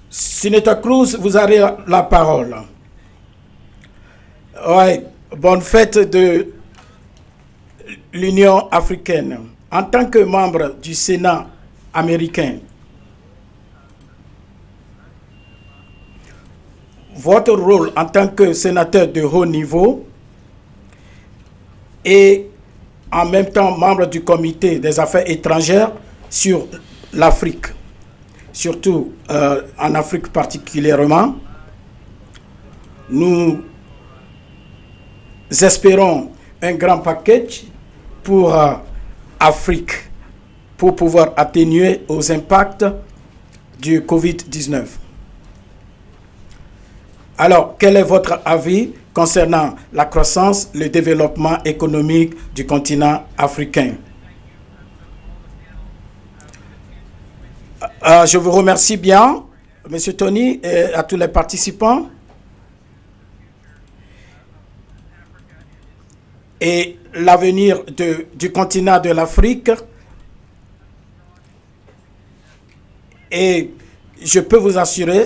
Sénateur Cruz, vous avez la parole. Ouais, bonne fête de l'Union africaine. En tant que membre du Sénat américain, votre rôle en tant que sénateur de haut niveau et en même temps membre du comité des affaires étrangères sur l'Afrique, surtout en Afrique particulièrement, nous espérons un grand package pour Afrique, pour pouvoir atténuer aux impacts du Covid-19. Alors, quel est votre avis concernant la croissance, le développement économique du continent africain? Je vous remercie bien, M. Tony, et à tous les participants. Et l'avenir du continent de l'Afrique. Et je peux vous assurer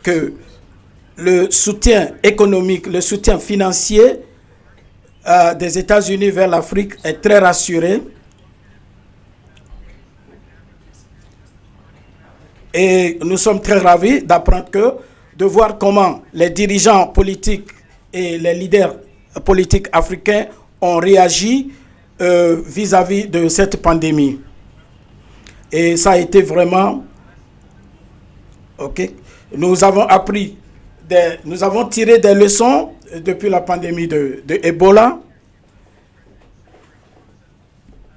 que le soutien économique, le soutien financier des États-Unis vers l'Afrique est très rassuré. Et nous sommes très ravis d'apprendre de voir comment les dirigeants politiques et les leaders politiques africains ont réagi vis-à-vis de cette pandémie. Et ça a été vraiment... OK. Nous avons tiré des leçons depuis la pandémie de Ebola.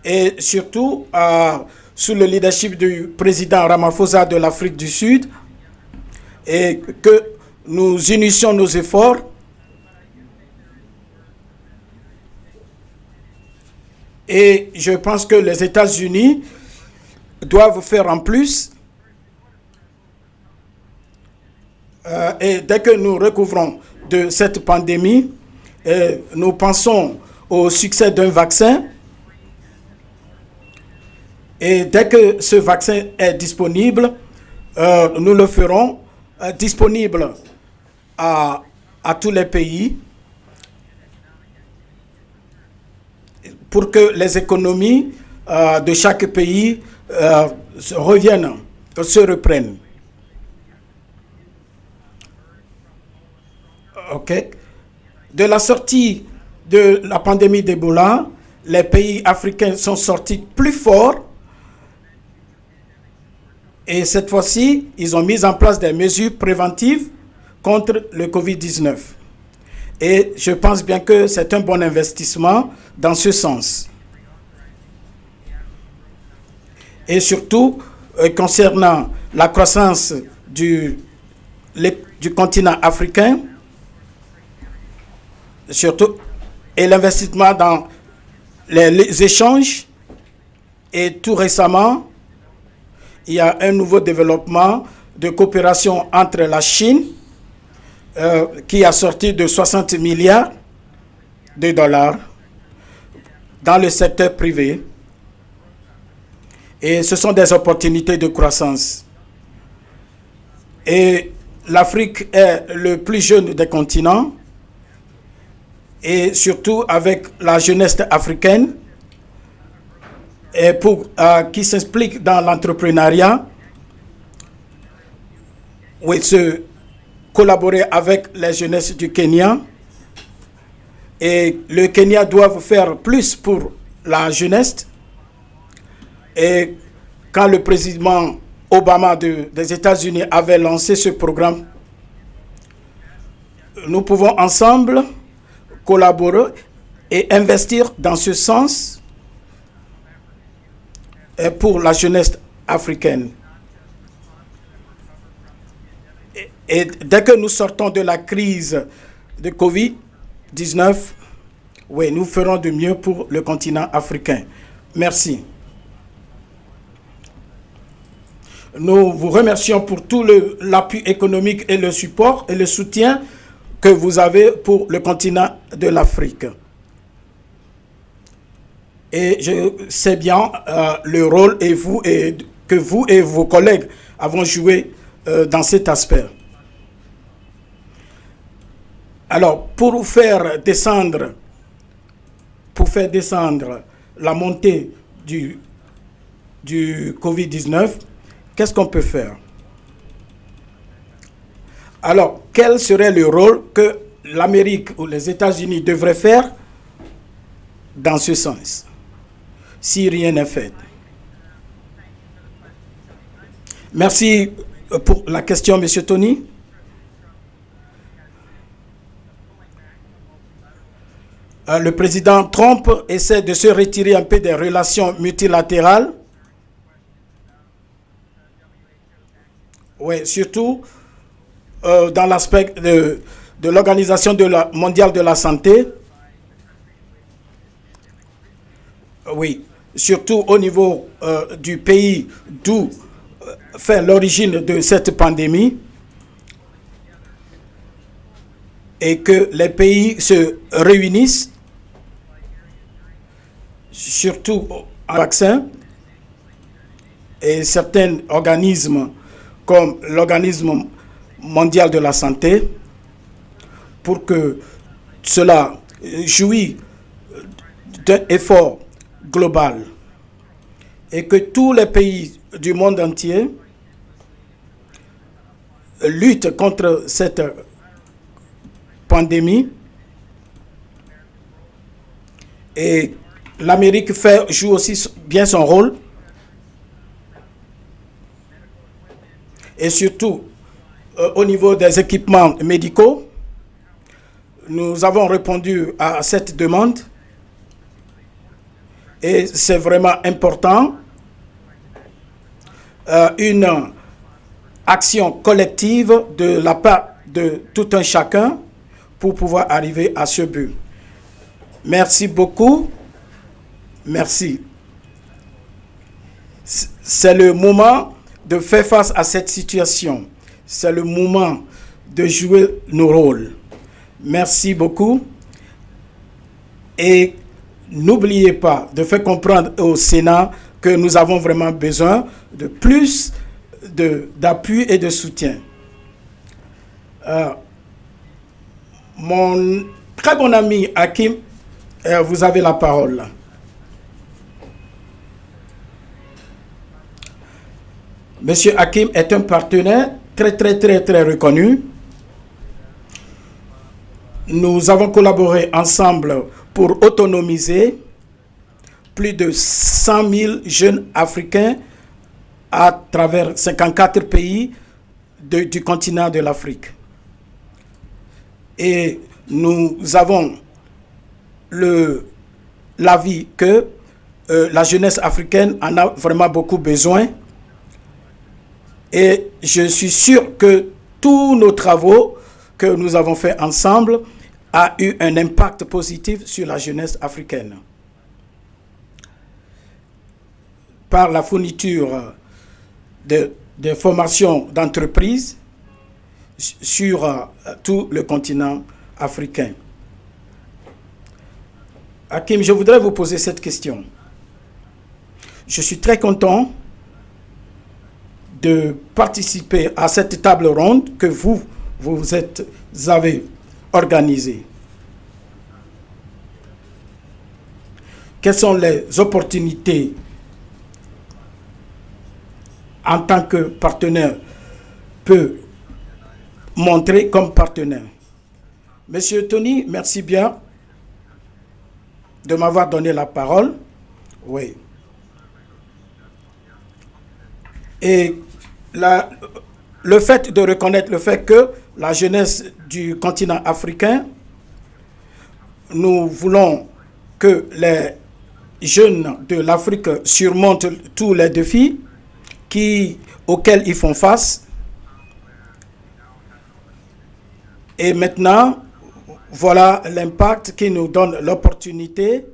Et surtout, sous le leadership du président Ramaphosa de l'Afrique du Sud, et que nous unissions nos efforts et je pense que les États-Unis doivent faire en plus. Et dès que nous recouvrons de cette pandémie, nous pensons au succès d'un vaccin. Et dès que ce vaccin est disponible, nous le ferons disponible à tous les pays pour que les économies de chaque pays se reprennent. OK. De la sortie de la pandémie d'Ebola, les pays africains sont sortis plus forts. Et cette fois-ci, ils ont mis en place des mesures préventives contre le Covid-19. Et je pense bien que c'est un bon investissement dans ce sens. Et surtout, concernant la croissance du continent africain, surtout, et l'investissement dans les échanges, et tout récemment, il y a un nouveau développement de coopération entre la Chine, qui a sorti de 60 milliards de dollars dans le secteur privé. Et ce sont des opportunités de croissance. Et l'Afrique est le plus jeune des continents, et surtout avec la jeunesse africaine, et qui s'explique dans l'entrepreneuriat, où il se collaborer avec les jeunesses du Kenya. Et le Kenya doit faire plus pour la jeunesse. Et quand le président Obama des États-Unis avait lancé ce programme, nous pouvons ensemble collaborer et investir dans ce sens pour la jeunesse africaine. Et dès que nous sortons de la crise de Covid-19, oui, nous ferons de mieux pour le continent africain. Merci. Nous vous remercions pour tout l'appui économique et le support et le soutien que vous avez pour le continent de l'Afrique. Et je sais bien le rôle que vous et vos collègues avons joué dans cet aspect. Alors, pour faire descendre la montée du Covid-19, qu'est-ce qu'on peut faire? Alors, quel serait le rôle que l'Amérique ou les États-Unis devraient faire dans ce sens, si rien n'est fait? Merci pour la question, M. Tony. Le président Trump essaie de se retirer un peu des relations multilatérales. Oui, surtout dans l'aspect de l'Organisation mondiale de la santé. Oui, surtout au niveau du pays d'où fait l'origine de cette pandémie. Et que les pays se réunissent, surtout en vaccin, et certains organismes comme l'Organisme mondial de la santé, pour que cela jouisse d'un effort global et que tous les pays du monde entier luttent contre cette pandémie. Et l'Amérique joue aussi bien son rôle. Et surtout, au niveau des équipements médicaux, nous avons répondu à cette demande. Et c'est vraiment important. Une action collective de la part de tout un chacun pour pouvoir arriver à ce but. Merci beaucoup. Merci. C'est le moment de faire face à cette situation. C'est le moment de jouer nos rôles. Merci beaucoup. Et n'oubliez pas de faire comprendre au Sénat que nous avons vraiment besoin de plus d'appui et de soutien. Mon très bon ami Hakim, vous avez la parole. Monsieur Hakim est un partenaire très reconnu. Nous avons collaboré ensemble pour autonomiser plus de 100 000 jeunes Africains à travers 54 pays du continent de l'Afrique. Et nous avons l'avis que la jeunesse africaine en a vraiment beaucoup besoin. Et je suis sûr que tous nos travaux que nous avons faits ensemble a eu un impact positif sur la jeunesse africaine. Par la fourniture de formations d'entreprises sur tout le continent africain. Hakim, je voudrais vous poser cette question. Je suis très content de participer à cette table ronde que vous avez organisée. Quelles sont les opportunités en tant que partenaire peut montrer comme partenaire? Monsieur Tony, merci bien de m'avoir donné la parole. Oui. Et le fait de reconnaître le fait que la jeunesse du continent africain, nous voulons que les jeunes de l'Afrique surmontent tous les défis auxquels ils font face. Et maintenant, voilà l'impact qui nous donne l'opportunité,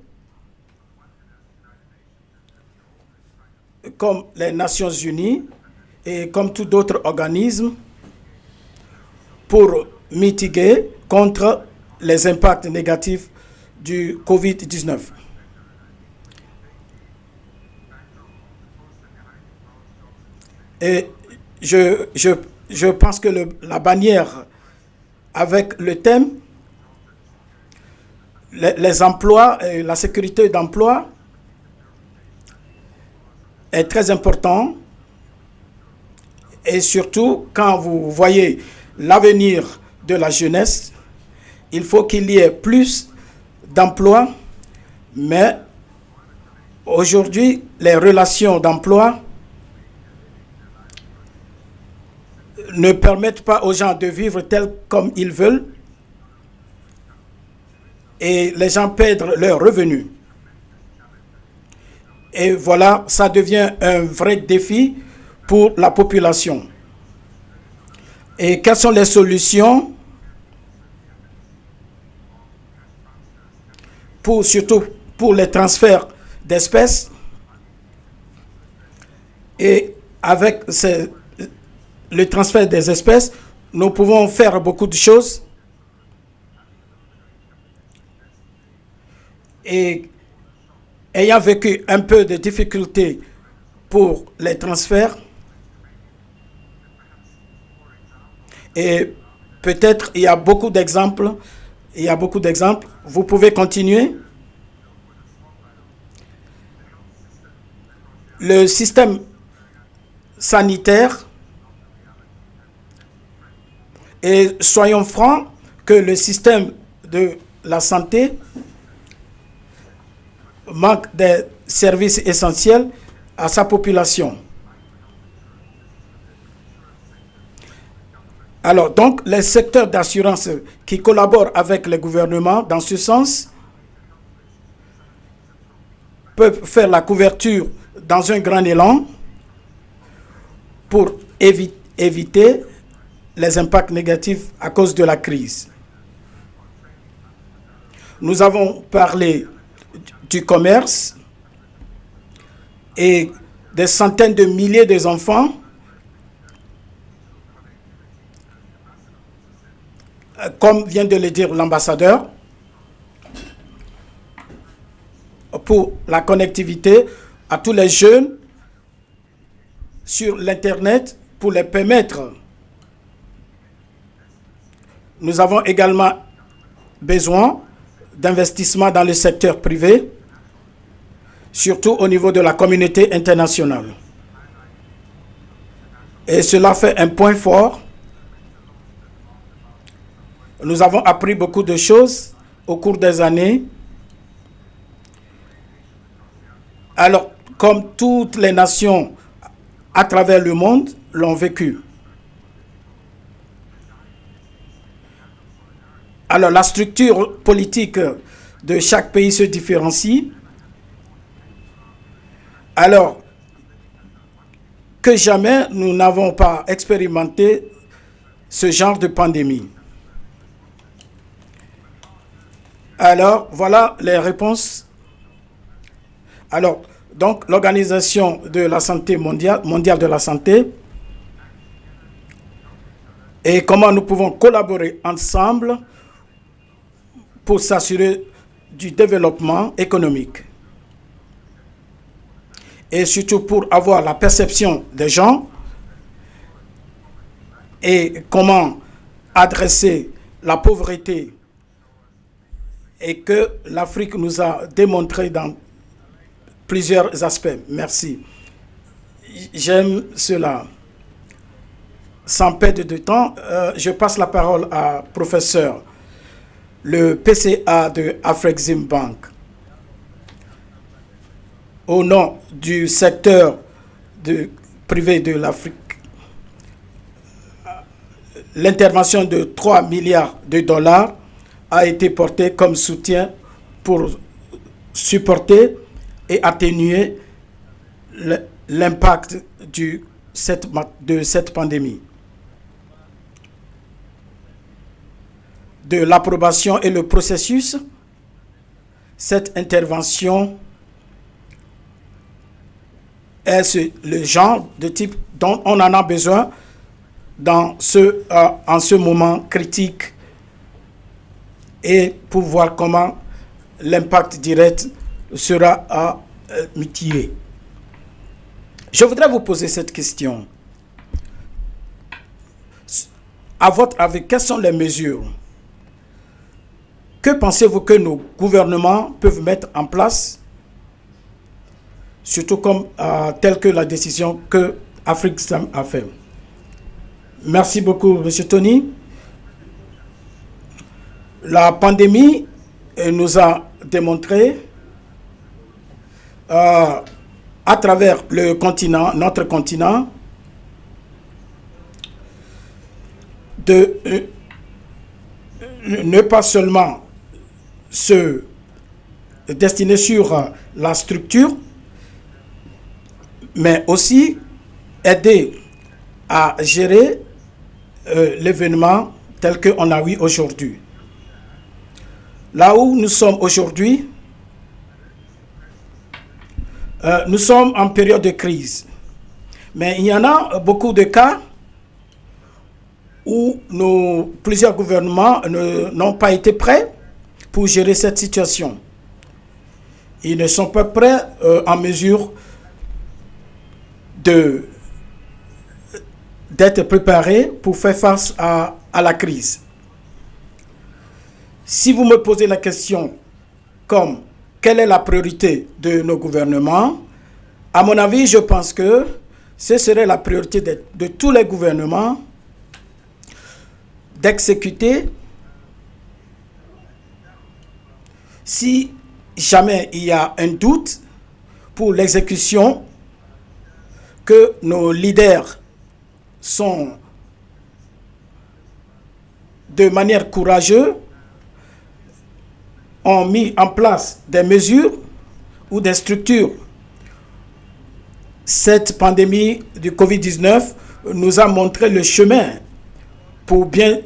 comme les Nations Unies et comme tous d'autres organismes, pour mitiguer contre les impacts négatifs du Covid-19. Et je pense que la bannière avec le thème les emplois et la sécurité d'emploi est très important. Et surtout, quand vous voyez l'avenir de la jeunesse, il faut qu'il y ait plus d'emplois, mais aujourd'hui, les relations d'emploi ne permettent pas aux gens de vivre tel comme ils veulent et les gens perdent leurs revenus. Et voilà, ça devient un vrai défi pour la population. Et quelles sont les solutions surtout pour les transferts d'espèces? Et avec le transfert des espèces, nous pouvons faire beaucoup de choses. Et ayant vécu un peu de difficultés pour les transferts, et peut-être il y a beaucoup d'exemples, vous pouvez continuer. Le système sanitaire, et soyons francs que le système de la santé manque des services essentiels à sa population. Alors, donc, les secteurs d'assurance qui collaborent avec les gouvernements dans ce sens peuvent faire la couverture dans un grand élan pour éviter les impacts négatifs à cause de la crise. Nous avons parlé du commerce et des centaines de milliers d'enfants comme vient de le dire l'ambassadeur, pour la connectivité à tous les jeunes sur l'Internet pour les permettre. Nous avons également besoin d'investissements dans le secteur privé, surtout au niveau de la communauté internationale. Et cela fait un point fort. Nous avons appris beaucoup de choses au cours des années. Alors, comme toutes les nations à travers le monde l'ont vécu. Alors, la structure politique de chaque pays se différencie. Alors, que jamais nous n'avons pas expérimenté ce genre de pandémie. Alors, voilà les réponses. Alors, donc, l'Organisation de la Santé mondiale de la santé, et comment nous pouvons collaborer ensemble pour s'assurer du développement économique. Et surtout pour avoir la perception des gens et comment adresser la pauvreté et que l'Afrique nous a démontré dans plusieurs aspects. Merci. J'aime cela. Sans perdre de temps, je passe la parole à professeur, le PCA de Afreximbank. Au nom du secteur privé de l'Afrique, l'intervention de 3 milliards de dollars a été portée comme soutien pour supporter et atténuer l'impact de cette pandémie. De l'approbation et le processus, cette intervention est le genre de type dont on en a besoin en ce moment critique et pour voir comment l'impact direct sera mitigé. Je voudrais vous poser cette question. à votre avis, quelles sont les mesures? Que pensez-vous que nos gouvernements peuvent mettre en place, surtout comme telle que la décision que Afrique-Islam a fait? Merci beaucoup, M. Tony. La pandémie nous a démontré à travers le continent, notre continent, de ne pas seulement se destiner sur la structure, mais aussi aider à gérer l'événement tel qu'on a eu aujourd'hui. Là où nous sommes aujourd'hui, nous sommes en période de crise. Mais il y en a beaucoup de cas où plusieurs gouvernements n'ont pas été prêts pour gérer cette situation. Ils ne sont pas prêts en mesure d'être préparés pour faire face à la crise. Si vous me posez la question comme quelle est la priorité de nos gouvernements, à mon avis, je pense que ce serait la priorité de tous les gouvernements d'exécuter, si jamais il y a un doute, pour l'exécution, que nos leaders sont de manière courageuse, ont mis en place des mesures ou des structures. Cette pandémie du Covid-19 nous a montré le chemin pour bien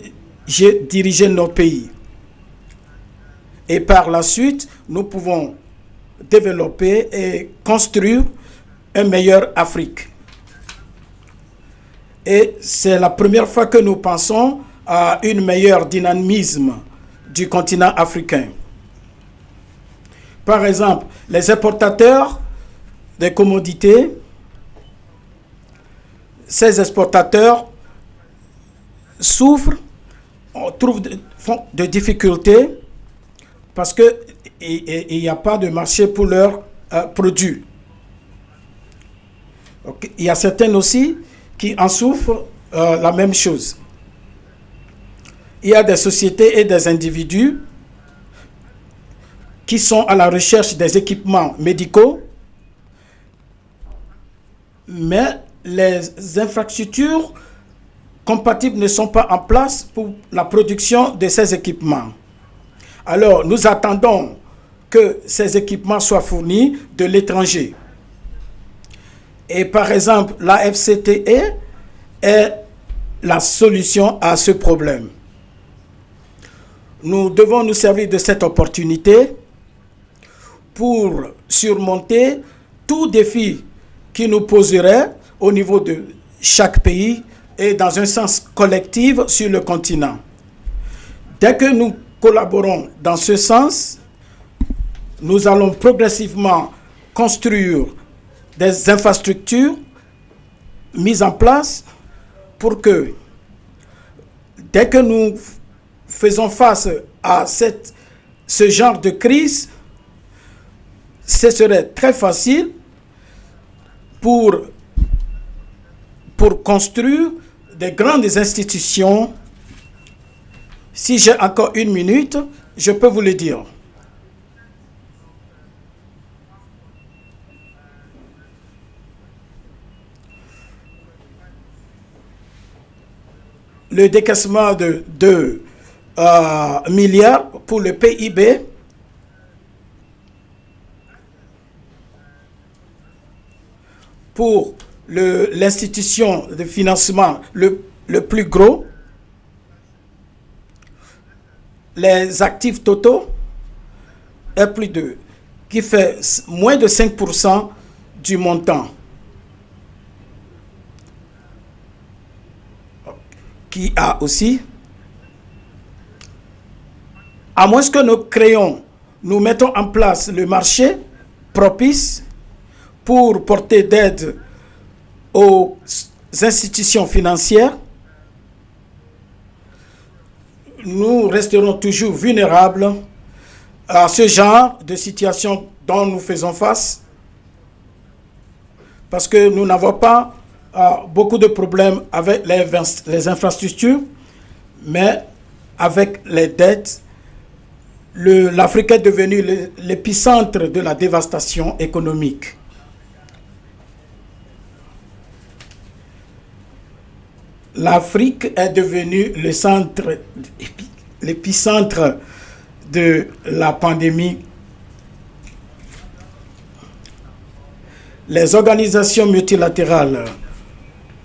diriger nos pays. Et par la suite, nous pouvons développer et construire une meilleure Afrique. Et c'est la première fois que nous pensons à un meilleur dynamisme du continent africain. Par exemple, les importateurs des commodités, ces exportateurs souffrent, trouvent de difficultés parce qu'il n'y a pas de marché pour leurs produits. Donc, il y a certaines aussi qui en souffrent la même chose. Il y a des sociétés et des individus qui sont à la recherche des équipements médicaux, mais les infrastructures compatibles ne sont pas en place pour la production de ces équipements. Alors, nous attendons que ces équipements soient fournis de l'étranger. Et par exemple, la FCTE est la solution à ce problème. Nous devons nous servir de cette opportunité pour surmonter tout défi qui nous poserait au niveau de chaque pays et dans un sens collectif sur le continent. Dès que nous collaborons dans ce sens, nous allons progressivement construire des infrastructures mises en place pour que, dès que nous faisons face à ce genre de crise, ce serait très facile pour construire des grandes institutions. Si j'ai encore une minute, je peux vous le dire. Le décaissement de 2 milliards pour le PIB pour l'institution de financement le plus gros, les actifs totaux est qui fait moins de 5% du montant. Qui a aussi, à moins que nous mettons en place le marché propice pour porter d'aide aux institutions financières, nous resterons toujours vulnérables à ce genre de situation dont nous faisons face, parce que nous n'avons pas beaucoup de problèmes avec les infrastructures, mais avec les dettes, l'Afrique est devenue l'épicentre de la dévastation économique. L'Afrique est devenue l'épicentre de la pandémie. Les organisations multilatérales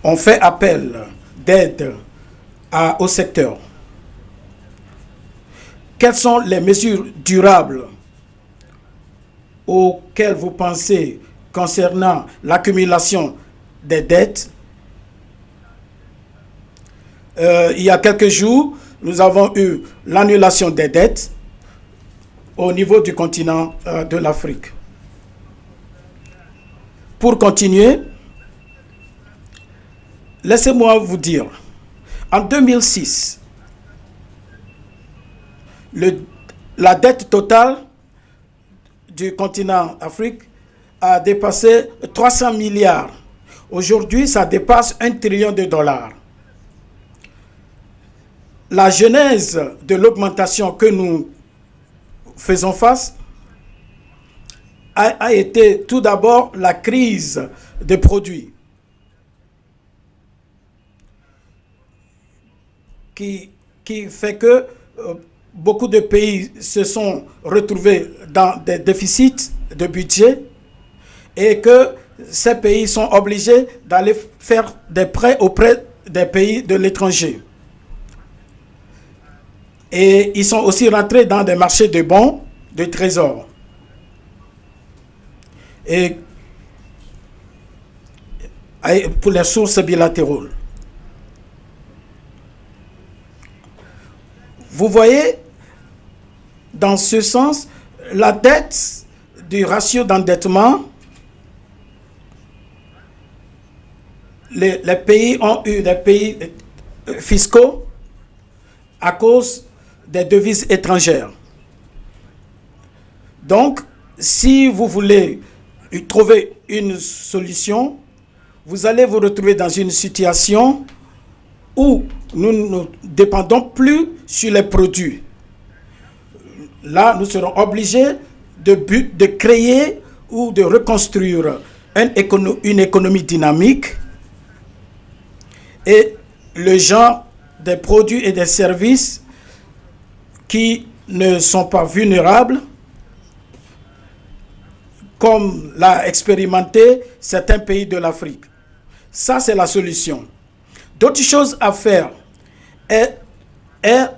ont fait appel d'aide au secteur. Quelles sont les mesures durables auxquelles vous pensez concernant l'accumulation des dettes? Il y a quelques jours, nous avons eu l'annulation des dettes au niveau du continent de l'Afrique. Pour continuer, laissez-moi vous dire, en 2006, la dette totale du continent Afrique a dépassé 300 milliards. Aujourd'hui, ça dépasse 1 trillion de dollars. La genèse de l'augmentation que nous faisons face a été tout d'abord la crise des produits qui fait que beaucoup de pays se sont retrouvés dans des déficits de budget et que ces pays sont obligés d'aller faire des prêts auprès des pays de l'étranger. Et ils sont aussi rentrés dans des marchés de bons, de trésors. Et pour les sources bilatérales. Vous voyez, dans ce sens, la dette du ratio d'endettement, les pays ont eu des pays fiscaux à cause des devises étrangères. Donc, si vous voulez trouver une solution, vous allez vous retrouver dans une situation où nous ne dépendons plus sur les produits. Là, nous serons obligés de créer ou de reconstruire une économie dynamique et le genre des produits et des services qui ne sont pas vulnérables, comme l'a expérimenté certains pays de l'Afrique. Ça, c'est la solution. D'autres choses à faire est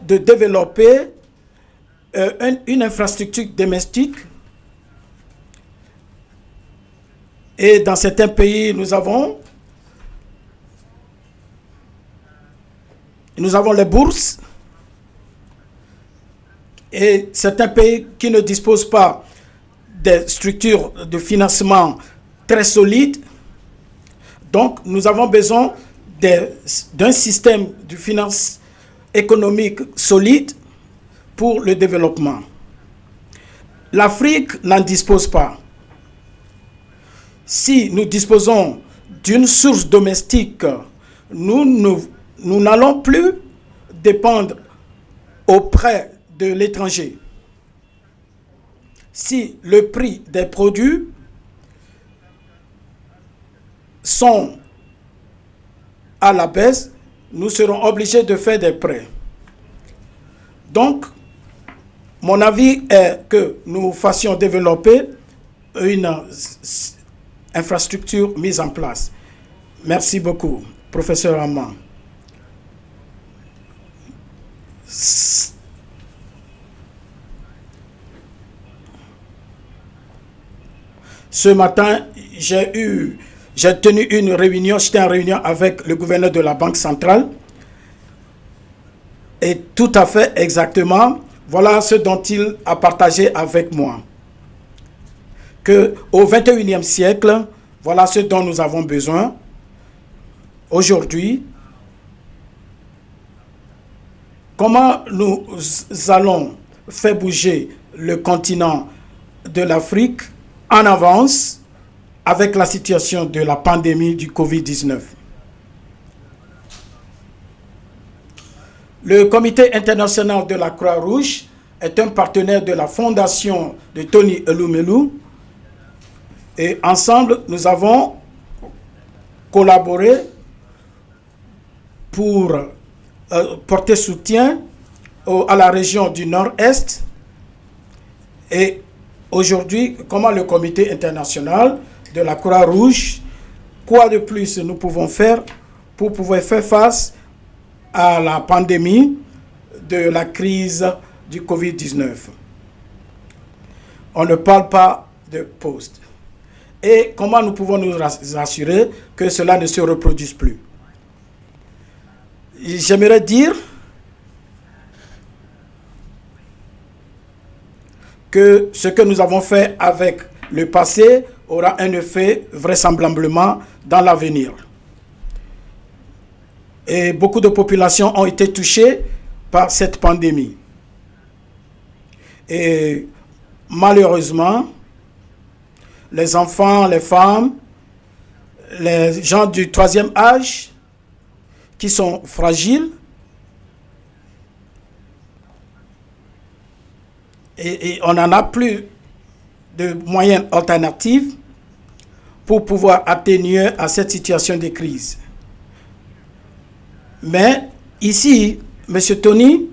de développer une infrastructure domestique. Et dans certains pays, nous avons les bourses. Et certains pays qui ne disposent pas des structures de financement très solides. Donc, nous avons besoin d'un système de finance économique solide pour le développement. L'Afrique n'en dispose pas. Si nous disposons d'une source domestique, nous n'allons plus dépendre auprès de l'étranger. Si le prix des produits sont à la baisse, nous serons obligés de faire des prêts. Donc, mon avis est que nous fassions développer une infrastructure mise en place. Merci beaucoup, professeur Amman. Ce matin, j'ai tenu une réunion, j'étais en réunion avec le gouverneur de la Banque centrale. Et tout à fait exactement, voilà ce dont il a partagé avec moi. Qu'au XXIe siècle, voilà ce dont nous avons besoin. Aujourd'hui, comment nous allons faire bouger le continent de l'Afrique en avance avec la situation de la pandémie du Covid-19. Le Comité international de la Croix-Rouge est un partenaire de la fondation de Tony Elumelu et ensemble, nous avons collaboré pour porter soutien à la région du Nord-Est. Et aujourd'hui, comment le Comité international de la Croix-Rouge, quoi de plus nous pouvons faire pour pouvoir faire face à la pandémie de la crise du Covid-19. On ne parle pas de poste. Et comment nous pouvons nous assurer que cela ne se reproduise plus? J'aimerais dire que ce que nous avons fait avec le passé aura un effet vraisemblablement dans l'avenir. Et beaucoup de populations ont été touchées par cette pandémie. Et malheureusement, les enfants, les femmes, les gens du 3e âge qui sont fragiles et on n'en a plus de moyens alternatifs pour pouvoir atténuer à cette situation de crise. Mais ici, M. Tony,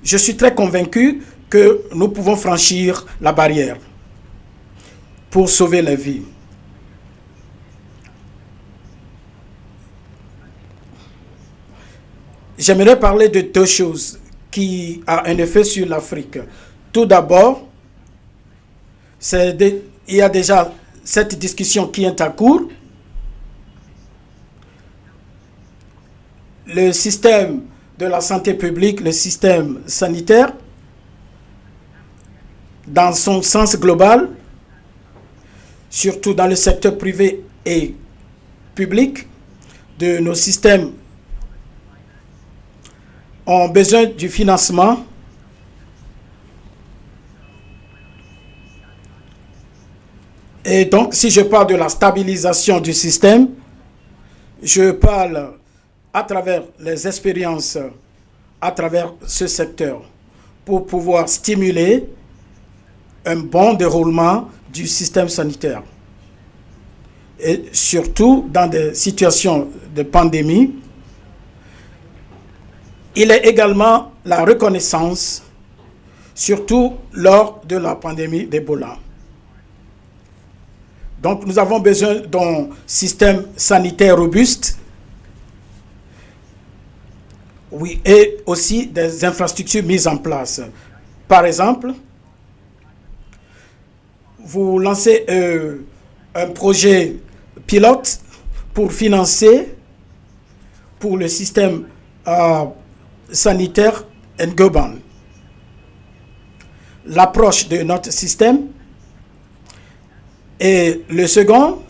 je suis très convaincu que nous pouvons franchir la barrière pour sauver les vies. J'aimerais parler de 2 choses qui ont un effet sur l'Afrique. Tout d'abord, il y a déjà cette discussion qui est en cours. Le système de la santé publique, le système sanitaire, dans son sens global, surtout dans le secteur privé et public, de nos systèmes ont besoin du financement. Et donc, si je parle de la stabilisation du système, je parle à travers les expériences, à travers ce secteur, pour pouvoir stimuler un bon déroulement du système sanitaire. Et surtout dans des situations de pandémie, il est également la reconnaissance, surtout lors de la pandémie d'Ebola. Donc nous avons besoin d'un système sanitaire robuste, oui, et aussi des infrastructures mises en place. Par exemple, vous lancez un projet pilote pour financer pour le système sanitaire Ngoban. L'approche de notre système. Et le second,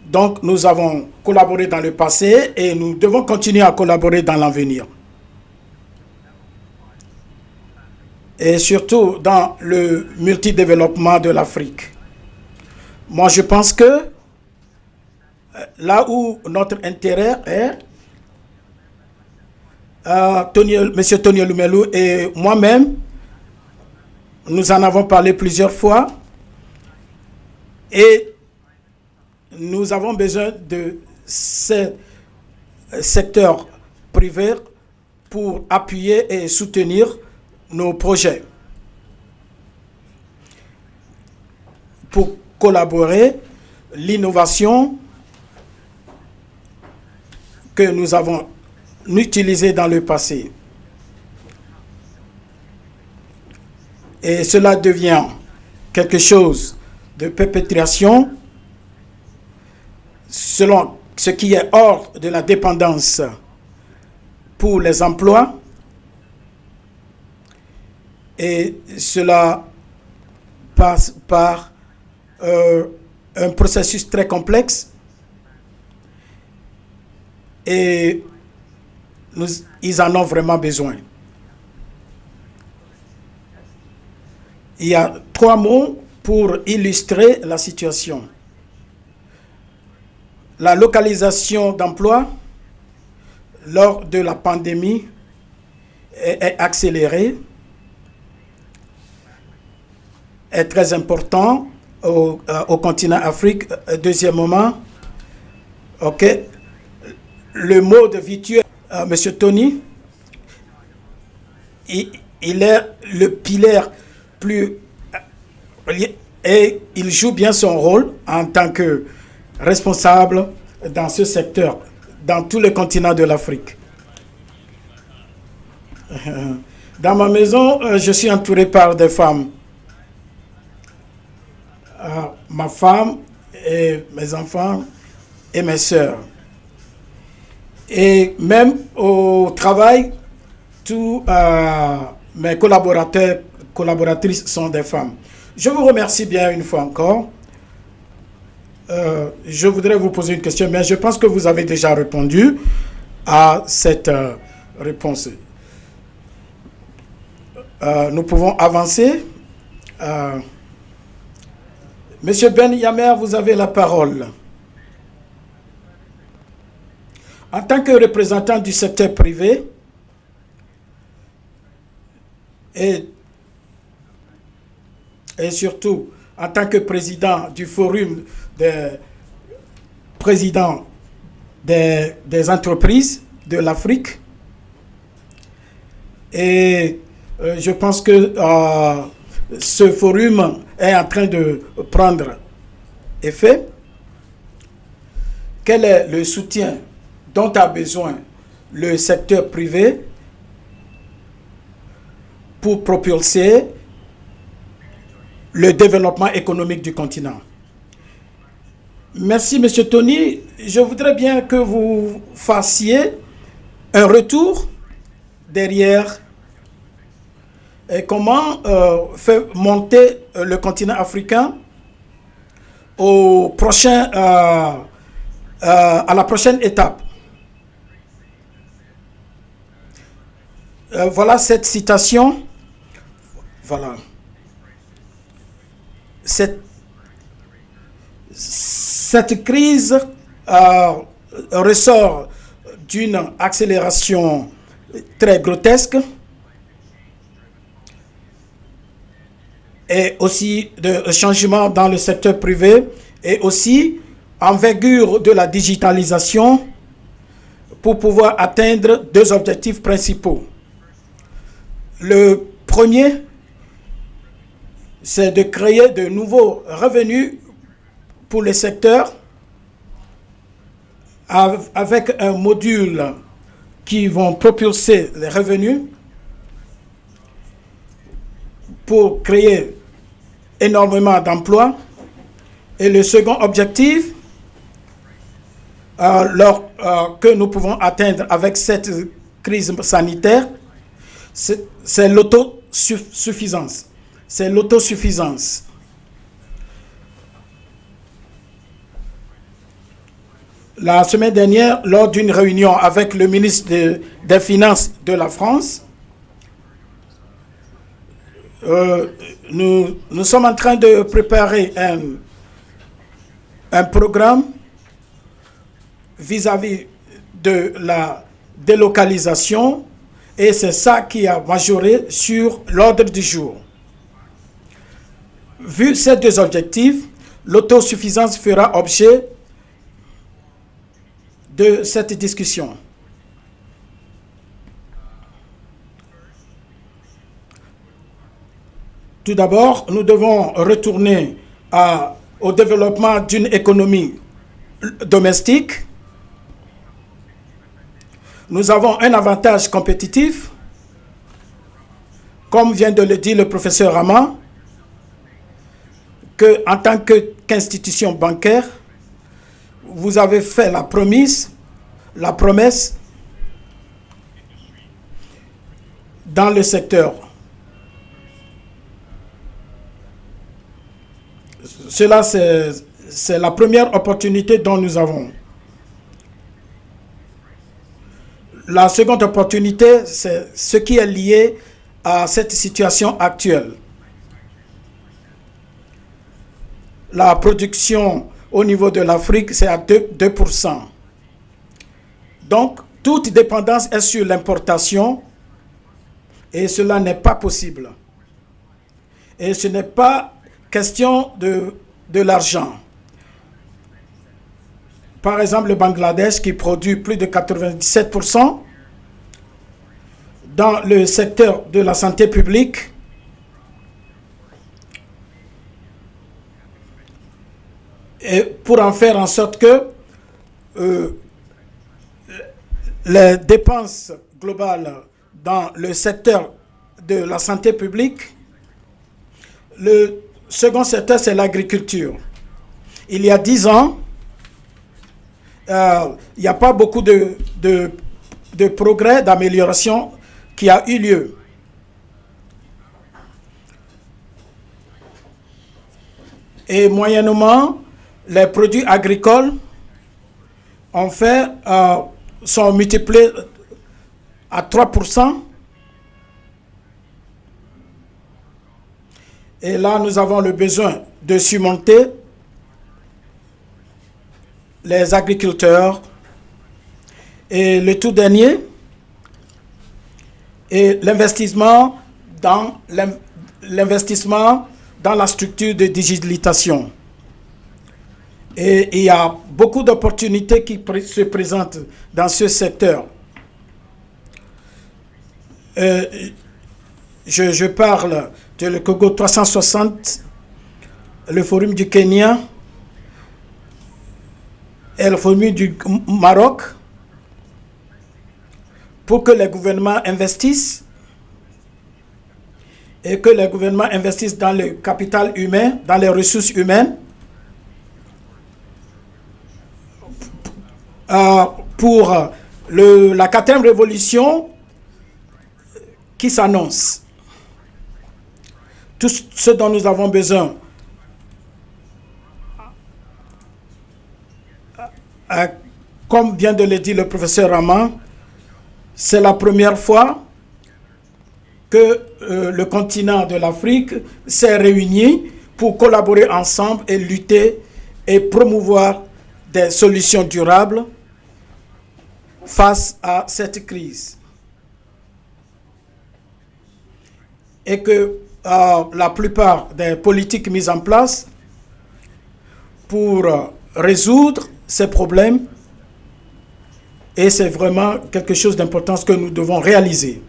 donc nous avons collaboré dans le passé et nous devons continuer à collaborer dans l'avenir. Et surtout dans le multidéveloppement de l'Afrique. Moi, je pense que là où notre intérêt est, M. Tony Elumelu et moi-même, nous en avons parlé plusieurs fois et nous avons besoin de ces secteurs privés pour appuyer et soutenir nos projets, pour collaborer l'innovation que nous avons utilisée dans le passé. Et cela devient quelque chose de perpétuation selon ce qui est hors de la dépendance pour les emplois. Et cela passe par un processus très complexe. Et ils en ont vraiment besoin. Il y a 3 mots pour illustrer la situation. La localisation d'emploi lors de la pandémie est accélérée, est très important au continent Afrique. Deuxièmement, le mode virtuel, Monsieur Tony, il est le pilier plus... Et il joue bien son rôle en tant que responsable dans ce secteur, dans tout le continent de l'Afrique. Dans ma maison, je suis entouré par des femmes. Ma femme, et mes enfants et mes sœurs. Et même au travail, tous mes collaboratrices sont des femmes. Je vous remercie bien une fois encore. Je voudrais vous poser une question, mais je pense que vous avez déjà répondu à cette réponse. Nous pouvons avancer. Monsieur Ben Yamer, vous avez la parole. En tant que représentant du secteur privé et surtout en tant que président du forum des présidents des entreprises de l'Afrique, et je pense que ce forum est en train de prendre effet. Quel est le soutien dont a besoin le secteur privé pour propulser le développement économique du continent? Merci, Monsieur Tony. Je voudrais bien que vous fassiez un retour derrière et comment faire monter le continent africain au prochain, à la prochaine étape. Voilà cette citation. Voilà. Cette crise ressort d'une accélération très grotesque et aussi de changements dans le secteur privé et aussi envergure de la digitalisation pour pouvoir atteindre 2 objectifs principaux. Le premier, c'est de créer de nouveaux revenus pour le secteur avec un module qui vont propulser les revenus pour créer énormément d'emplois. Et le second objectif, que nous pouvons atteindre avec cette crise sanitaire, c'est l'autosuffisance. C'est l'autosuffisance. La semaine dernière, lors d'une réunion avec le ministre des Finances de la France, nous sommes en train de préparer un programme vis-à-vis de la délocalisation et c'est ça qui a majoré sur l'ordre du jour. Vu ces 2 objectifs, l'autosuffisance fera objet de cette discussion. Tout d'abord, nous devons retourner au développement d'une économie domestique. Nous avons un avantage compétitif, comme vient de le dire le professeur Rama, qu'en tant qu'institution bancaire, vous avez fait la promesse dans le secteur. Cela, c'est la première opportunité dont nous avons. La seconde opportunité, c'est ce qui est lié à cette situation actuelle. La production au niveau de l'Afrique, c'est à 2%. Donc, toute dépendance est sur l'importation et cela n'est pas possible. Et ce n'est pas question de l'argent. Par exemple, le Bangladesh qui produit plus de 97% dans le secteur de la santé publique. Et pour en faire en sorte que les dépenses globales dans le secteur de la santé publique, le second secteur, c'est l'agriculture. Il y a 10 ans, il n'y a pas beaucoup de progrès, d'amélioration qui a eu lieu. Et moyennement, les produits agricoles sont multipliés à 3%. Et là, nous avons le besoin de surmonter les agriculteurs. Et le tout dernier est l'investissement dans la structure de digitalisation. Et il y a beaucoup d'opportunités qui se présentent dans ce secteur. Je parle de le Congo 360, le Forum du Kenya et le Forum du Maroc, pour que les gouvernements investissent et que les gouvernements investissent dans le capital humain, dans les ressources humaines, pour la 4e révolution qui s'annonce. Tout ce dont nous avons besoin, comme vient de le dire le professeur Raman, c'est la première fois que le continent de l'Afrique s'est réuni pour collaborer ensemble et lutter et promouvoir des solutions durables face à cette crise. Et que la plupart des politiques mises en place pour résoudre ces problèmes, et c'est vraiment quelque chose d'important que nous devons réaliser.